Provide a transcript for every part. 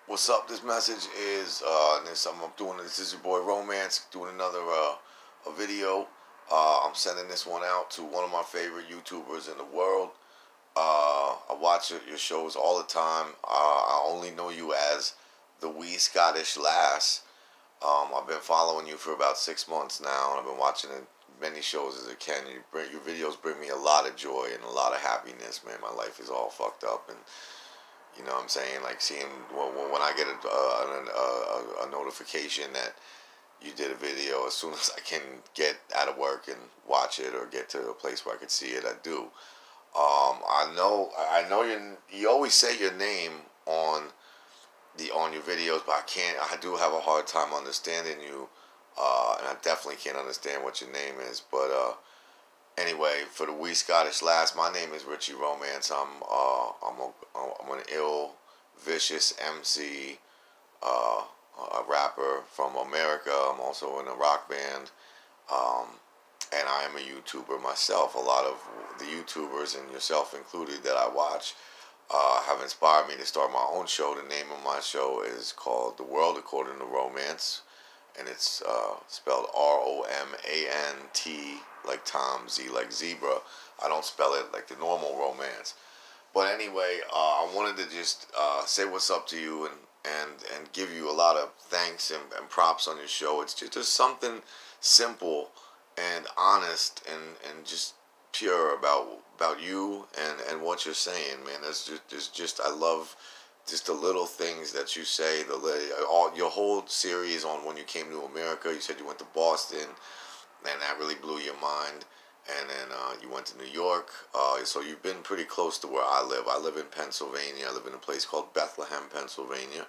What's up? This message is this something I'm doing. This is your boy Romance doing another a video. I'm sending this one out to one of my favorite YouTubers in the world. I watch your shows all the time. I only know you as the wee Scottish lass. I've been following you for about 6 months now, and I've been watching many shows as I can. Your videos bring me a lot of joy and a lot of happiness, man. My life is all fucked up, and you know what I'm saying? Like seeing when I get a notification that you did a video, as soon as I can get out of work and watch it or get to a place where I could see it, I do. I know you always say your name on your videos, but I do have a hard time understanding you, and I definitely can't understand what your name is. But anyway, for the wee Scottish lass, my name is Richie Romance. I'm an ill, vicious MC, a rapper from America. I'm also in a rock band, and I am a YouTuber myself. A lot of the YouTubers, and yourself included, that I watch have inspired me to start my own show. The name of my show is called The World According to Romance, and it's spelled ROMANT, like Tom, Z like zebra. I don't spell it like the normal romance. But anyway, I wanted to just say what's up to you and give you a lot of thanks and props on your show. It's just something simple and honest and just pure about you and what you're saying, man. There's just I love just the little things that you say. Your whole series on when you came to America. You said you went to Boston, and that really blew your mind. And then you went to New York. So you've been pretty close to where I live. I live in Pennsylvania. I live in a place called Bethlehem, Pennsylvania.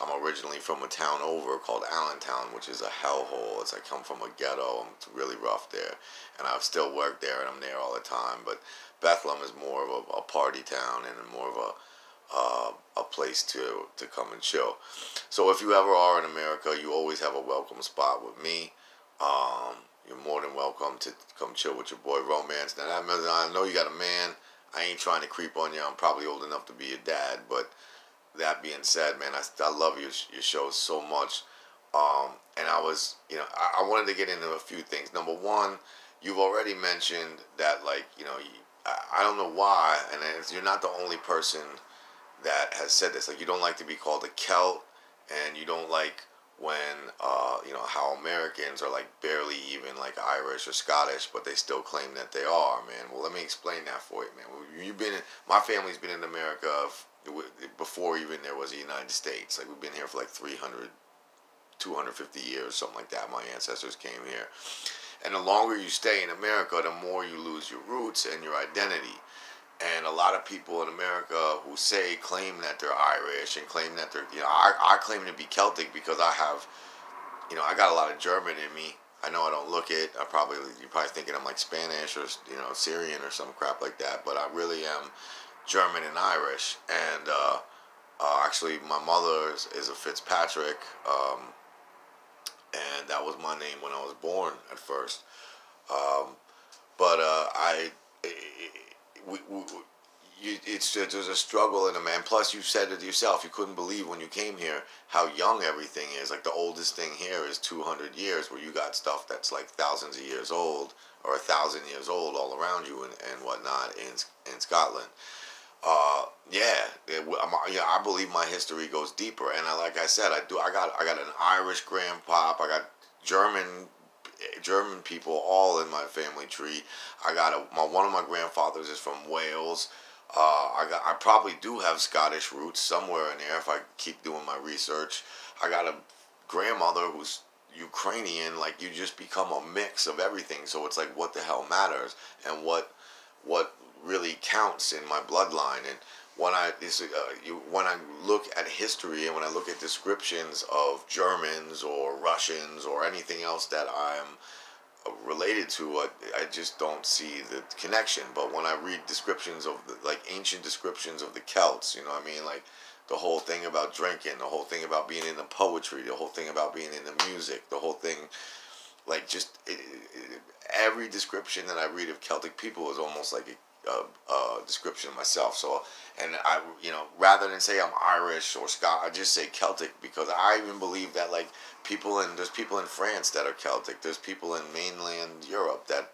I'm originally from a town over called Allentown, which is a hellhole. I come from a ghetto. It's really rough there. And I still work there, and I'm there all the time. But Bethlehem is more of a party town and more of a place to come and chill. So if you ever are in America, you always have a welcome spot with me. You're more than welcome to come chill with your boy Romance. Now, I know you got a man. I ain't trying to creep on you. I'm probably old enough to be your dad. But that being said, man, I love your shows so much. And I was, I wanted to get into a few things. Number one, you've already mentioned that, like, I don't know why, and you're not the only person that has said this. Like, you don't like to be called a Celt, and you don't like when how Americans are like barely even like Irish or Scottish, but they still claim that they are, man. Well, let me explain that for you, man. My family's been in America before even there was a United States. Like, we've been here for like 300, 250 years, something like that. My ancestors came here. And the longer you stay in America, the more you lose your roots and your identity. And a lot of people in America who claim that they're Irish and claim that they're, I claim to be Celtic because I have, I got a lot of German in me. I know I don't look it. You're probably thinking I'm like Spanish or, Syrian or some crap like that. But I really am German and Irish. And actually, my mother is a Fitzpatrick. And that was my name when I was born at first. But there's a struggle in a man. Plus, you said it yourself. You couldn't believe when you came here how young everything is. Like, the oldest thing here is 200 years, where you got stuff that's like thousands of years old or 1,000 years old all around you and whatnot in Scotland. I believe my history goes deeper, and like I said, I got an Irish grandpop. I got German people all in my family tree. One of my grandfathers is from Wales. I probably do have Scottish roots somewhere in there if I keep doing my research. I got a grandmother who's Ukrainian. Like, you just become a mix of everything. So it's like, what the hell matters, and what really counts in my bloodline. And when I look at history and when I look at descriptions of Germans or Russians or anything else that I'm related to, I just don't see the connection. But when I read descriptions of ancient descriptions of the Celts, like the whole thing about drinking, the whole thing about being in the poetry, the whole thing about being in the music, the whole thing, like, every description that I read of Celtic people is almost like description of myself. So, and I, rather than say I'm Irish or Scot, I just say Celtic, because I even believe that, like, there's people in France that are Celtic. There's people in mainland Europe that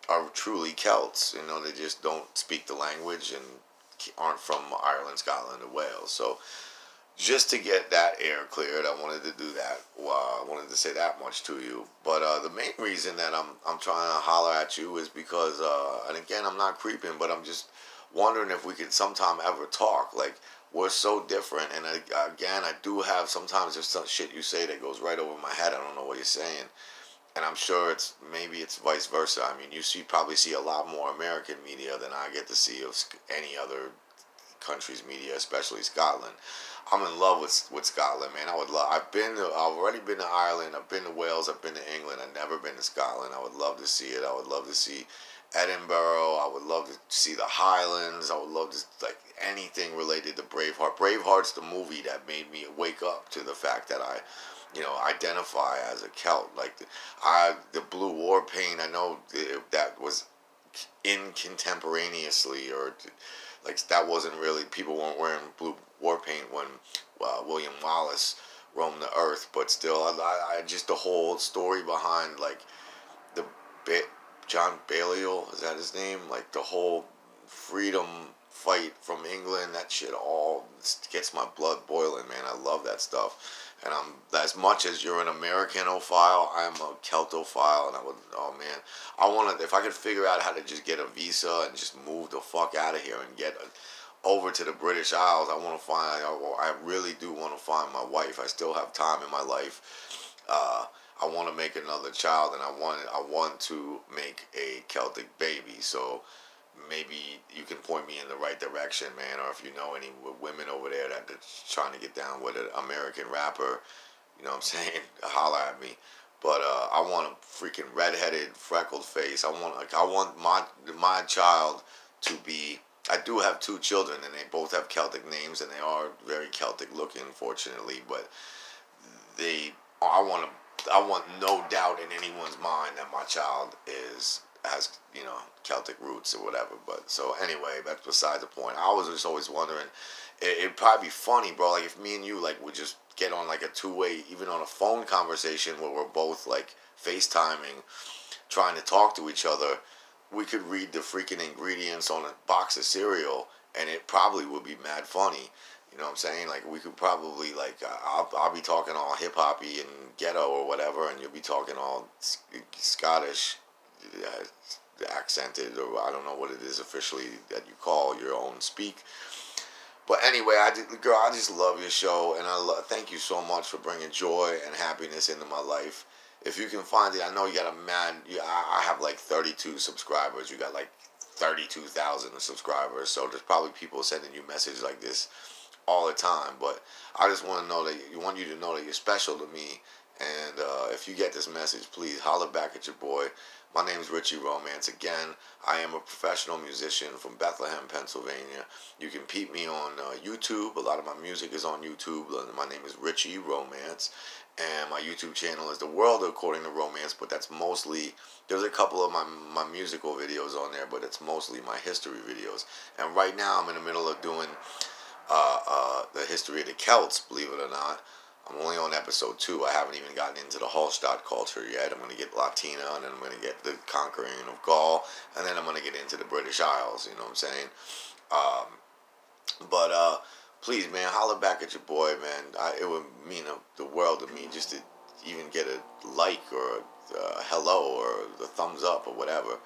are truly Celts. They just don't speak the language and aren't from Ireland, Scotland, or Wales. So, just to get that air cleared, I wanted to do that. I wanted to say that much to you. But the main reason that I'm trying to holler at you is because, and again, I'm not creeping, but I'm just wondering if we could sometime ever talk. Like, we're so different, and again, I do have sometimes there's some shit you say that goes right over my head. I don't know what you're saying, and I'm sure maybe it's vice versa. I mean, you probably see a lot more American media than I get to see of any other country's media, especially Scotland. I'm in love with Scotland, man. I've already been to Ireland. I've been to Wales. I've been to England. I've never been to Scotland. I would love to see it. I would love to see Edinburgh. I would love to see the Highlands. I would love to, like, anything related to Braveheart. Braveheart's the movie that made me wake up to the fact that I identify as a Celt. Like, the Blue War Paint, I know that was in contemporaneously, or like, that wasn't really, people weren't wearing blue war paint when William Wallace roamed the earth, but still, I just, the whole story behind, like, the John Balliol, is that his name? Like, the whole freedom fight from England, that shit all gets my blood boiling, man. I love that stuff. And as much as you're an Americanophile, I'm a Celtophile, and if I could figure out how to just get a visa and just move the fuck out of here and get over to the British Isles, I really do want to find my wife. I still have time in my life. I want to make another child, and I want to make a Celtic baby. So maybe you can point me in the right direction, man. Or if you know any women over there that are trying to get down with an American rapper, you know what I'm saying, holler at me. But I want a freaking redheaded, freckled face. I want my child to be. I do have 2 children, and they both have Celtic names, and they are very Celtic looking, fortunately. But I want no doubt in anyone's mind that my child has Celtic roots or whatever. But so anyway, that's beside the point. I was just always wondering, it'd probably be funny, bro, like, if me and you, like, would just get on, like, a 2-way, even on a phone conversation where we're both, like, FaceTiming, trying to talk to each other. We could read the freaking ingredients on a box of cereal, and it probably would be mad funny. You know what I'm saying? Like, we could probably, like, I'll be talking all hip-hoppy and ghetto or whatever, and you'll be talking all Scottish accented, or I don't know what it is officially that you call your own speak. But anyway, I just love your show, and thank you so much for bringing joy and happiness into my life. If you can find it, I know you got I have like 32 subscribers. You got like 32,000 subscribers, so there's probably people sending you messages like this all the time. But I just want you to know that you're special to me. And if you get this message, please holler back at your boy. My name is Richie Romance. Again, I am a professional musician from Bethlehem, Pennsylvania. You can peep me on YouTube. A lot of my music is on YouTube. My name is Richie Romance. And my YouTube channel is The World According to Romance, but that's mostly, there's a couple of my musical videos on there, but it's mostly my history videos. And right now I'm in the middle of doing the history of the Celts, believe it or not. I'm only on episode 2. I haven't even gotten into the Hallstatt culture yet. I'm going to get Latina, and then I'm going to get the conquering of Gaul, and then I'm going to get into the British Isles, you know what I'm saying? Please, man, holler back at your boy, man. It would mean the world to me just to even get a like or a hello or the thumbs up or whatever.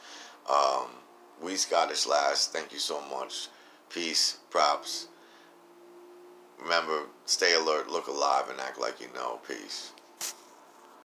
We Scottish Lass, thank you so much. Peace, props. Remember, stay alert, look alive, and act like you know. Peace.